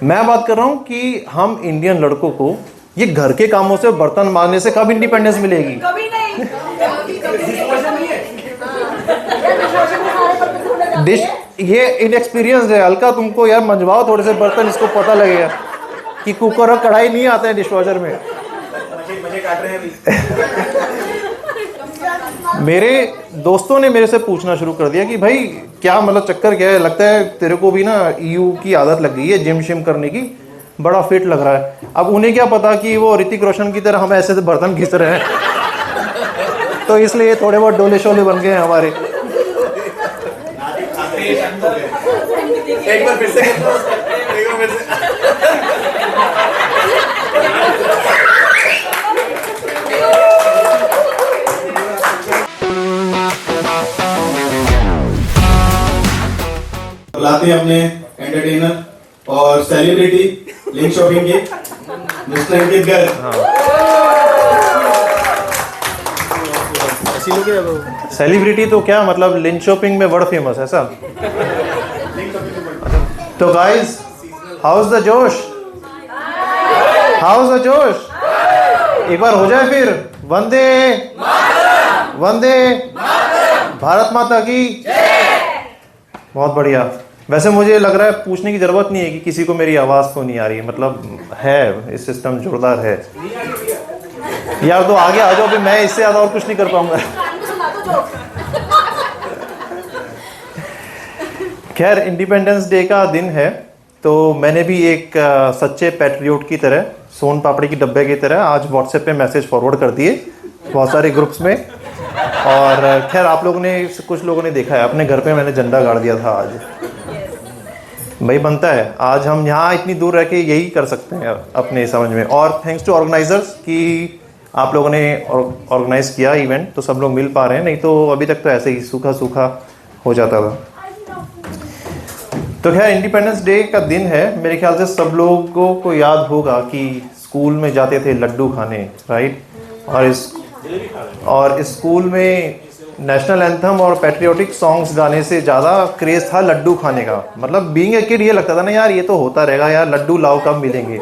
मैं बात कर रहा हूँ कि हम इंडियन लड़कों को ये घर के कामों से, बर्तन मारने से कब इंडिपेंडेंस मिलेगी? कभी नहीं। डिश ये इनएक्सपीरियंस है हल्का, तुमको यार मंजवाओ थोड़े से बर्तन, इसको पता लगेगा कि कुकर और कढ़ाई नहीं आता है डिशवॉशर में। मजे काट रहे हैं अभी। मेरे दोस्तों ने मेरे से पूछना शुरू कर दिया कि भाई क्या मतलब चक्कर क्या है, लगता है तेरे को भी ना ईयू की आदत लग गई है जिम शिम करने की, बड़ा फिट लग रहा है। अब उन्हें क्या पता कि वो ऋतिक रोशन की तरह हम ऐसे से बर्तन घिस रहे हैं तो इसलिए थोड़े बहुत डोले शोले बन गए हैं हमारे। एक बार फिर से एक बार फिर से बुलाते हैं अपने एंटरटेनर और सेलिब्रिटी लिंक शॉपिंग के मिस्टर अंकित गर्ग। सेलिब्रिटी तो क्या मतलब लिंक शॉपिंग में वर्ल्ड फेमस है सब। तो गाइस, हाउस द जोश, हाउस द जोश, एक बार हो जाए फिर वंदे वंदे भारत माता की। बहुत बढ़िया। वैसे मुझे लग रहा है पूछने की जरूरत नहीं है कि किसी को मेरी आवाज़ तो नहीं आ रही है, मतलब है इस सिस्टम जोरदार है यार। तो आगे आ जाओ, भी मैं इससे ज़्यादा और कुछ नहीं कर पाऊंगा। खैर, इंडिपेंडेंस डे का दिन है तो मैंने भी एक सच्चे पैट्रियोट की तरह, सोन पापड़ी की डब्बे की तरह आज व्हाट्सएप पे मैसेज फॉरवर्ड कर दिए बहुत सारे ग्रुप्स में। और खैर आप लोगों ने, कुछ लोगों ने देखा है, अपने घर पे मैंने झंडा गाड़ दिया था आज। भाई बनता है, आज हम यहाँ इतनी दूर रह के यही कर सकते हैं अपने समझ में। और थैंक्स टू ऑर्गेनाइजर्स कि आप लोगों ने ऑर्गेनाइज किया इवेंट, तो सब लोग मिल पा रहे हैं, नहीं तो अभी तक तो ऐसे ही सूखा सूखा हो जाता था। तो खैर इंडिपेंडेंस डे का दिन है, मेरे ख्याल से सब लोगों को याद होगा कि स्कूल में जाते थे लड्डू खाने, राइट? और स्कूल में नेशनल एंथम और पैट्रियोटिक सॉन्ग्स गाने से ज़्यादा क्रेज़ था लड्डू खाने का। मतलब बीइंग ए किड ये लगता था ना यार ये तो होता रहेगा यार, लड्डू लाओ कब मिलेंगे।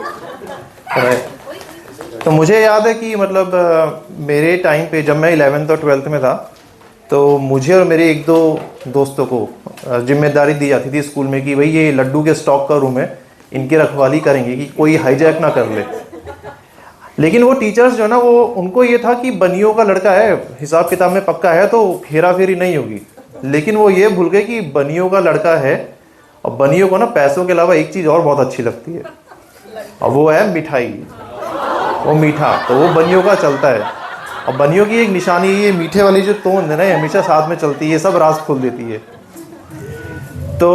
तो मुझे याद है कि मतलब मेरे टाइम पे जब मैं 11th और 12th में था तो मुझे और मेरे एक दो दोस्तों को जिम्मेदारी दी जाती थी स्कूल में कि भाई ये लड्डू के स्टॉक का रूम है, इनकी रखवाली करेंगे कि कोई हाईजैक ना कर ले। लेकिन वो टीचर्स जो है ना, वो उनको ये था कि बनियों का लड़का है, हिसाब किताब में पक्का है तो हेरा फेरी नहीं होगी। लेकिन वो ये भूल गए कि बनियों का लड़का है और बनियों को ना पैसों के अलावा एक चीज़ और बहुत अच्छी लगती है और वो है मिठाई, वो मीठा। तो वो बनियों का चलता है और बनियों की एक निशानी ये मीठे वाली जो तोंद है ना, हमेशा साथ में चलती है, सब राज खोल देती है। तो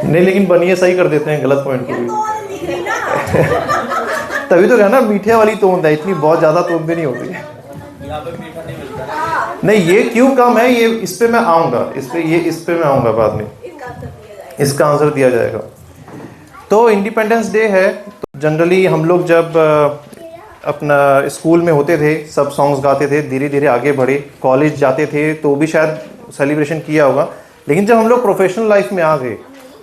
नहीं, लेकिन बनिए सही कर देते हैं गलत पॉइंट को भी। तभी तो कहना मीठे वाली तोंद है, इतनी बहुत ज्यादा तोंद भी नहीं होती है। नहीं, ये क्यों कम है, ये इस पे मैं आऊंगा, इस पे मैं आऊंगा बाद में, इसका आंसर दिया जाएगा। तो इंडिपेंडेंस डे है, तो जनरली हम लोग जब अपना स्कूल में होते थे सब सॉन्ग्स गाते थे, धीरे धीरे आगे बढ़े, कॉलेज जाते थे तो भी शायद सेलिब्रेशन किया होगा। लेकिन जब हम लोग प्रोफेशनल लाइफ में आ गए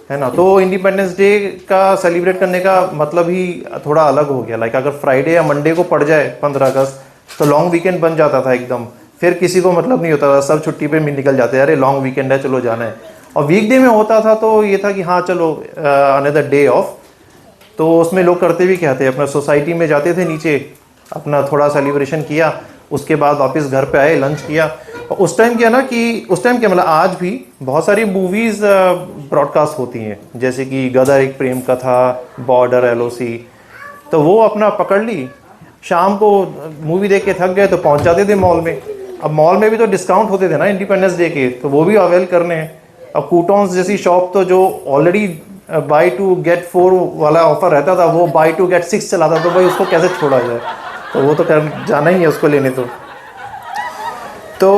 है ना, तो इंडिपेंडेंस डे का सेलिब्रेट करने का मतलब ही थोड़ा अलग हो गया। लाइक अगर फ्राइडे या मंडे को पड़ जाए 15 अगस्त तो लॉन्ग वीकेंड बन जाता था एकदम, फिर किसी को मतलब नहीं होता था, सब छुट्टी पे निकल जाते हैं, अरे लॉन्ग वीकेंड है चलो जाना है। और वीकडे में होता था तो ये था कि हाँ चलो अनदर डे ऑफ, तो उसमें लोग करते भी क्या थे, अपना सोसाइटी में जाते थे नीचे, अपना थोड़ा सेलिब्रेशन किया, उसके बाद वापस घर पे आए, लंच किया। और उस टाइम क्या ना कि उस टाइम क्या मतलब आज भी बहुत सारी मूवीज़ ब्रॉडकास्ट होती हैं, जैसे कि गदर एक प्रेम कथा, बॉर्डर, LOC, तो वो अपना पकड़ ली, शाम को मूवी देख के थक गए तो पहुंच जाते थे मॉल में। अब मॉल में भी तो डिस्काउंट होते थे ना इंडिपेंडेंस डे के, तो वो भी अवेल करने हैं। अब कूटॉन्स जैसी शॉप तो जो ऑलरेडी बाई 2 get 4 वाला ऑफर रहता था, वो बाई 2 get 6 चलाता, तो भाई उसको कैसे छोड़ा जाए, तो वो तो जाना ही है उसको लेने। तो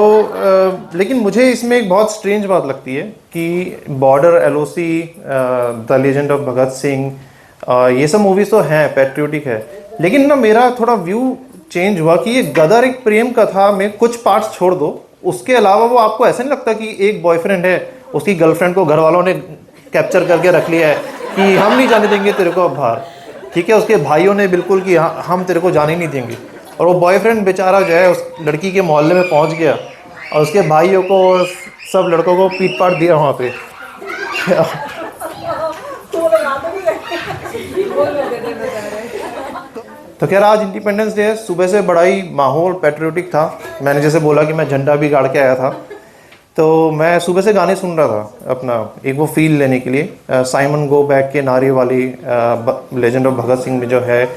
लेकिन मुझे इसमें एक बहुत स्ट्रेंज बात लगती है कि border, LOC, the legend of Bhagat Singh, ये सब मूवीज़ तो हैं, पैट्रियोटिक है, लेकिन ना मेरा थोड़ा व्यू चेंज हुआ कि ये गदर एक प्रेम कथा में कुछ पार्ट्स छोड़ दो, उसके अलावा वो आपको ऐसा नहीं लगता कि एक बॉयफ्रेंड है उसकी गर्लफ्रेंड को घर वालों ने कैप्चर करके रख लिया है कि हम नहीं जाने देंगे तेरे को अब बाहर, ठीक है। उसके भाइयों ने बिल्कुल कि हम तेरे को जाने नहीं देंगे। और वो बॉयफ्रेंड बेचारा जो है उस लड़की के मोहल्ले में पहुंच गया और उसके भाइयों को सब लड़कों को पीट पाट दिया वहाँ पे। तो खैर आज इंडिपेंडेंस डे है, सुबह से बड़ा ही माहौल पैट्रियोटिक था। मैंने जैसे बोला कि मैं झंडा भी गाड़ के आया था, तो मैं सुबह से गाने सुन रहा था अपना एक वो फील लेने के लिए। साइमन गो बैक के नारे वाली लेजेंड ऑफ भगत सिंह में जो है,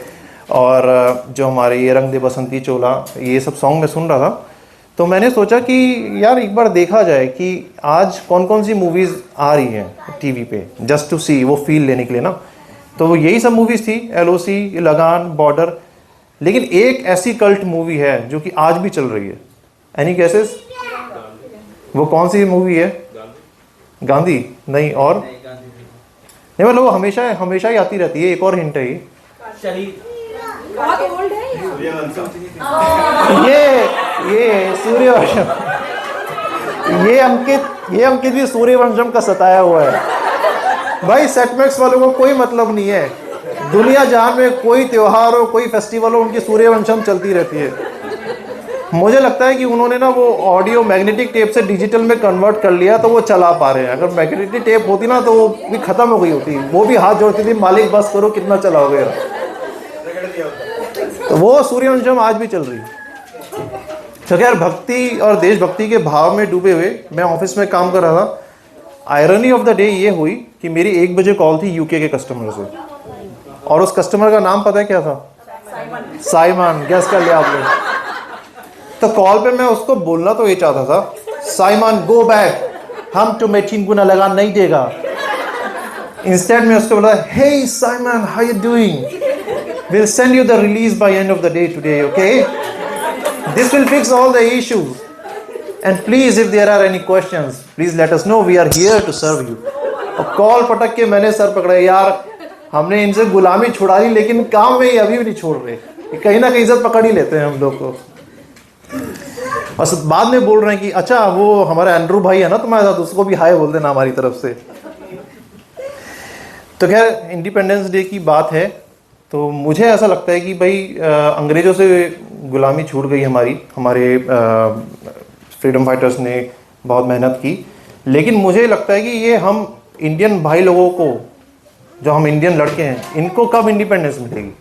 और जो हमारे ये रंग दे बसंती चोला, ये सब सॉन्ग मैं सुन रहा था। तो मैंने सोचा कि यार एक बार देखा जाए कि आज कौन कौन सी मूवीज़ आ रही हैं टीवी पे, जस्ट टू सी, वो फील लेने के लिए ना। तो यही सब मूवीज़ थी, LOC, लगान, बॉर्डर। लेकिन एक ऐसी कल्ट मूवी है जो कि आज भी चल रही है। Any guesses? वो कौन सी मूवी है? गांधी? नहीं, और नहीं, मतलब वो हमेशा हमेशा ही आती रहती है। एक और हिंट है ये, बहुत ओल्ड है ये सूर्यवंशम। ये अंकित भी सूर्यवंशम का सताया हुआ है भाई। सेटमैक्स वालों को कोई मतलब नहीं है, दुनिया जहां में कोई त्योहार हो, कोई फेस्टिवल हो, उनकी सूर्यवंशम चलती रहती है। मुझे लगता है कि उन्होंने ना वो ऑडियो मैग्नेटिक टेप से डिजिटल में कन्वर्ट कर लिया तो वो चला पा रहे हैं। अगर मैग्नेटिक टेप होती ना तो वो भी खत्म हो गई होती, वो भी हाथ जोड़ती थी, मालिक बस करो, कितना चलाओगे। तो वो सूर्यवंशम आज भी चल रही है। तो खैर भक्ति और देशभक्ति के भाव में डूबे हुए मैं ऑफिस में काम कर रहा था। आयरनी ऑफ द डे ये हुई कि मेरी 1 बजे कॉल थी यूके के कस्टमर से, और उस कस्टमर का नाम पता है क्या था? साइमन। गेस कर लिया आपने? तो कॉल पे मैं उसको बोलना तो ये चाहता था, साइमन गो बैक, हम तुम्हें 3 गुना लगा नहीं देगा। इंस्टेड में उसको बोला, hey Simon, how you doing, we'll send you the release by end of the day today, okay? This will fix all the issues. And please, if there are any questions, please let us know. We are here to serve you. और call पटक के मैंने sir पकड़ा, यार हमने इनसे गुलामी छुड़ा ली, लेकिन काम में ही अभी भी नहीं छोड़ रहे। कहीं ना कहीं इज्जत पकड़ ही लेते हैं हम लोग को। और बाद में बोल रहे हैं कि अच्छा वो हमारा एंड्रू भाई है ना तुम्हारे साथ, उसको भी हाय बोल देना हमारी तरफ से। तो खैर इंडिपेंडेंस डे की बात है, तो मुझे ऐसा लगता है कि भाई अंग्रेज़ों से गुलामी छूट गई हमारे फ्रीडम फाइटर्स ने बहुत मेहनत की। लेकिन मुझे लगता है कि ये हम इंडियन भाई लोगों को, जो हम इंडियन लड़के हैं, इनको कब इंडिपेंडेंस मिलेगी?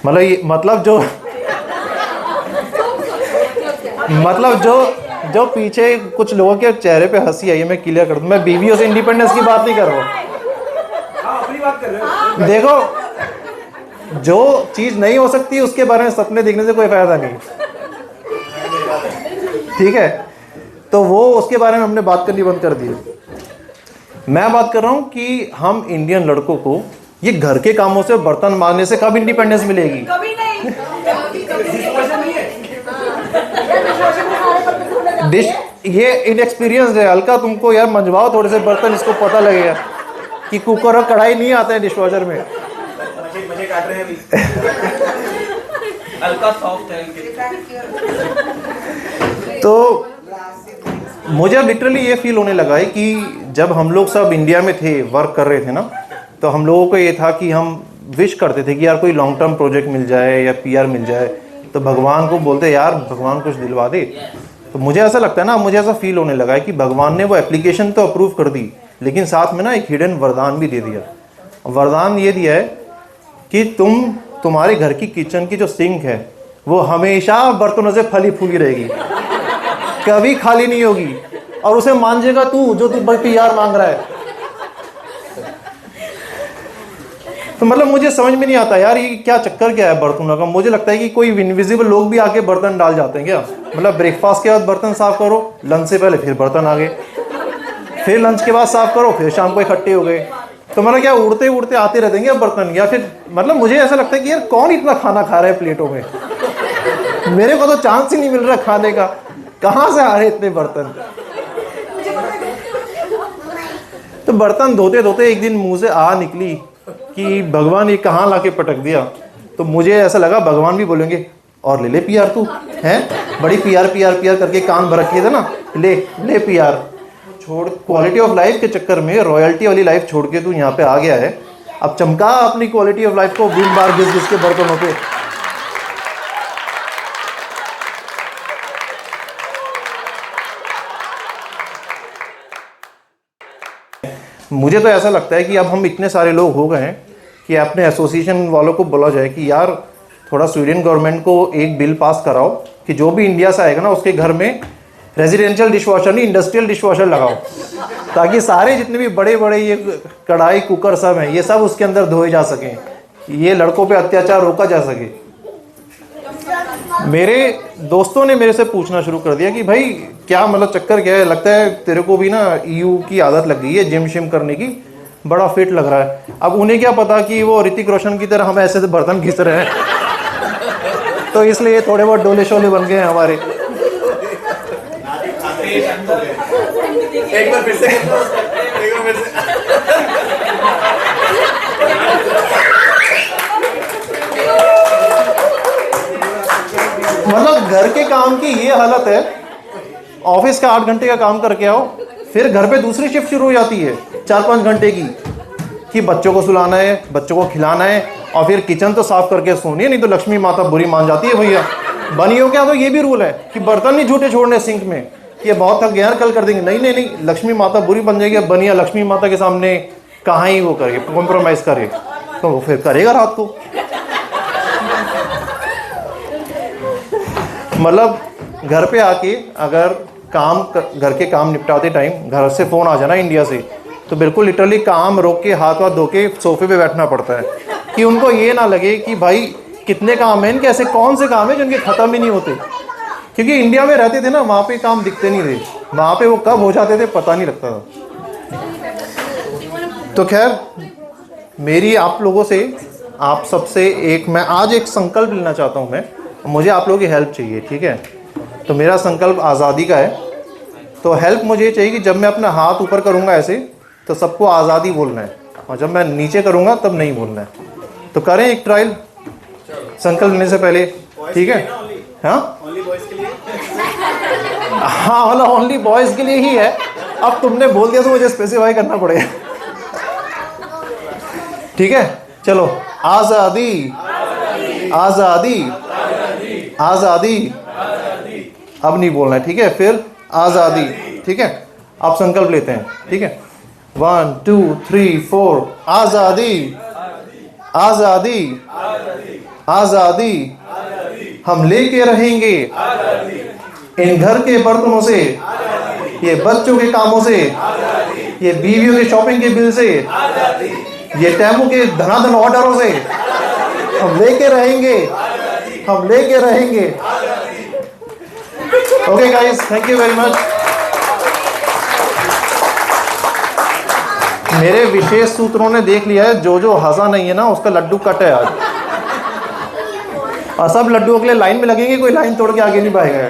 मतलब जो पीछे कुछ लोगों के चेहरे पे हंसी आई है, मैं क्लियर कर दूं, मैं बीवियों से इंडिपेंडेंस की बात नहीं कर रहा हूँ। देखो, जो चीज नहीं हो सकती उसके बारे में सपने देखने से कोई फायदा नहीं, ठीक है? तो वो उसके बारे में हमने बात करनी बंद कर दी। मैं बात कर रहा हूं कि हम इंडियन लड़कों को ये घर के कामों से, बर्तन मांजने से कब इंडिपेंडेंस मिलेगी? कभी नहीं। डिश ये इनएक्सपीरियंस है, हल्का तुमको यार मंजवाओ थोड़े से बर्तन, इसको पता लगेगा कि कुकर और कढ़ाई नहीं आते हैं डिशवॉशर में। मजे काट रहे हैं अभी। हल्का सॉफ्ट है। तो मुझे लिटरली ये फील होने लगा है कि जब हम लोग सब इंडिया में थे, वर्क कर रहे थे ना, तो हम लोगों को ये था कि हम विश करते थे कि यार कोई लॉन्ग टर्म प्रोजेक्ट मिल जाए या PR मिल जाए, तो भगवान को बोलते यार भगवान कुछ दिलवा दे। तो मुझे ऐसा लगता है ना, मुझे ऐसा फील होने लगा है कि भगवान ने वो एप्लीकेशन तो अप्रूव कर दी, लेकिन साथ में ना एक हिडन वरदान भी दे दिया। वरदान ये दिया है कि तुम्हारे घर की किचन की जो सिंक है वो हमेशा बर्तनों से फली फूली रहेगी, कभी खाली नहीं होगी, और उसे मांझेगा तू, जो तू PR मांग रहा है। तो मतलब मुझे समझ में नहीं आता यार, ये क्या चक्कर क्या है बर्तनों का। मुझे लगता है कि कोई इनविजिबल लोग भी आके बर्तन डाल जाते हैं क्या? मतलब ब्रेकफास्ट के बाद बर्तन साफ करो, लंच से पहले फिर बर्तन आ गए, फिर लंच के बाद साफ करो, फिर शाम को इकट्ठे हो गए। तो मतलब क्या उड़ते उड़ते आते रहते हैं क्या बर्तन? या फिर मतलब मुझे ऐसा लगता है कि यार कौन इतना खाना खा रहा है प्लेटों में? मेरे को तो चांस ही नहीं मिल रहा खाने का, कहाँ से आ रहे इतने बर्तन? तो बर्तन धोते धोते एक दिन मुंह से आ निकली कि भगवान ये कहाँ लाके पटक दिया। तो मुझे ऐसा लगा भगवान भी बोलेंगे और ले ले PR तू, हैं? बड़ी पीआर पीआर पीआर करके कान भर रखे थे ना, ले ले पीआर छोड़, क्वालिटी ऑफ लाइफ के चक्कर में रॉयल्टी वाली लाइफ छोड़ के तू यहाँ पे आ गया है। अब चमका अपनी क्वालिटी ऑफ लाइफ को 20 बार घिस घिस के बर्तनों पे। मुझे तो ऐसा लगता है कि अब हम इतने सारे लोग हो गए हैं कि अपने एसोसिएशन वालों को बोला जाए कि यार थोड़ा स्वीडन गवर्नमेंट को एक बिल पास कराओ कि जो भी इंडिया से आएगा ना उसके घर में रेजिडेंशियल डिशवॉशर नहीं इंडस्ट्रियल डिशवॉशर लगाओ, ताकि सारे जितने भी बड़े बड़े ये कढ़ाई कुकर सब हैं ये सब उसके अंदर धोए जा सकें, ये लड़कों पे अत्याचार रोका जा सके। मेरे दोस्तों ने मेरे से पूछना शुरू कर दिया कि भाई क्या मतलब चक्कर क्या है, लगता है तेरे को भी ना ईयू की आदत लग गई है जिम शिम करने की, बड़ा फिट लग रहा है। अब उन्हें क्या पता कि वो ऋतिक रोशन की तरह हम ऐसे से बर्तन घिस रहे हैं तो इसलिए थोड़े बहुत डोले शोले बन गए हैं हमारे। एक बार फिर से एक बार फिर से मतलब घर के काम की ये हालत है, ऑफिस का 8 घंटे का काम करके आओ, फिर घर पे दूसरी शिफ्ट शुरू हो जाती है 4-5 घंटे की, कि बच्चों को सुलाना है, बच्चों को खिलाना है, और फिर किचन तो साफ करके सोनी है, नहीं तो लक्ष्मी माता बुरी मान जाती है भैया। बनियों क्या तो ये भी रूल है कि बर्तन नहीं झूठे छोड़ने सिंक में, ये बहुत थक गया कल कर देंगे, नहीं नहीं नहीं, लक्ष्मी माता बुरी बन जाएगी। अब बनिया लक्ष्मी माता के सामने कहाँ ही वो करे, कॉम्प्रोमाइज करे, तो वो फिर करेगा रात को। मतलब घर पे आके अगर घर के काम निपटाते टाइम घर से फ़ोन आ जाना इंडिया से, तो बिल्कुल लिटरली काम रोक के हाथ वाथ धो के सोफे पे बैठना पड़ता है कि उनको ये ना लगे कि भाई कितने काम हैं इनके, ऐसे कौन से काम हैं जिनके ख़त्म ही नहीं होते। क्योंकि इंडिया में रहते थे ना, वहाँ पे काम दिखते नहीं थे, वहाँ पे वो कब हो जाते थे पता नहीं लगता था। तो खैर मेरी आप लोगों से, आप सबसे मैं आज एक संकल्प लेना चाहता हूँ। मैं मुझे आप लोगों की हेल्प चाहिए, ठीक है? तो मेरा संकल्प आज़ादी का है। तो हेल्प मुझे चाहिए कि जब मैं अपना हाथ ऊपर करूँगा ऐसे, तो सबको आज़ादी बोलना है, और जब मैं नीचे करूँगा तब नहीं बोलना है। तो करें एक ट्रायल संकल्प लेने से पहले, ठीक है? हाँ हाँ, मतलब ओनली बॉयज़ के लिए ही है। अब तुमने बोल दिया तो मुझे स्पेसिफाई करना पड़ेगा, ठीक है? चलो, आज़ादी आज़ादी आज़ादी, अब नहीं बोलना है, ठीक है? फिर आज़ादी, ठीक है? आप संकल्प लेते हैं, ठीक है? 1 2 3 4 आज़ादी आज़ादी आज़ादी, हम लेके रहेंगे इन घर के बर्तनों से, ये बच्चों के कामों से, ये बीवियों के शॉपिंग के बिल से, ये टेम्पो के धनाधन ऑर्डरों से, हम लेके रहेंगे, हम लेके रहेंगे। Okay guys, thank you very much. मेरे विशेष सूत्रों ने देख लिया है, जो हंसा नहीं है ना उसका लड्डू कट है आज, और सब लड्डुओं के लिए लाइन में लगेंगे, कोई लाइन तोड़ के आगे नहीं पाएगा।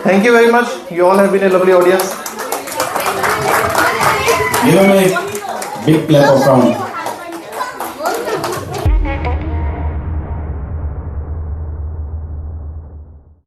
Thank you very much, you all have been a lovely audience. Give him a big clap of round.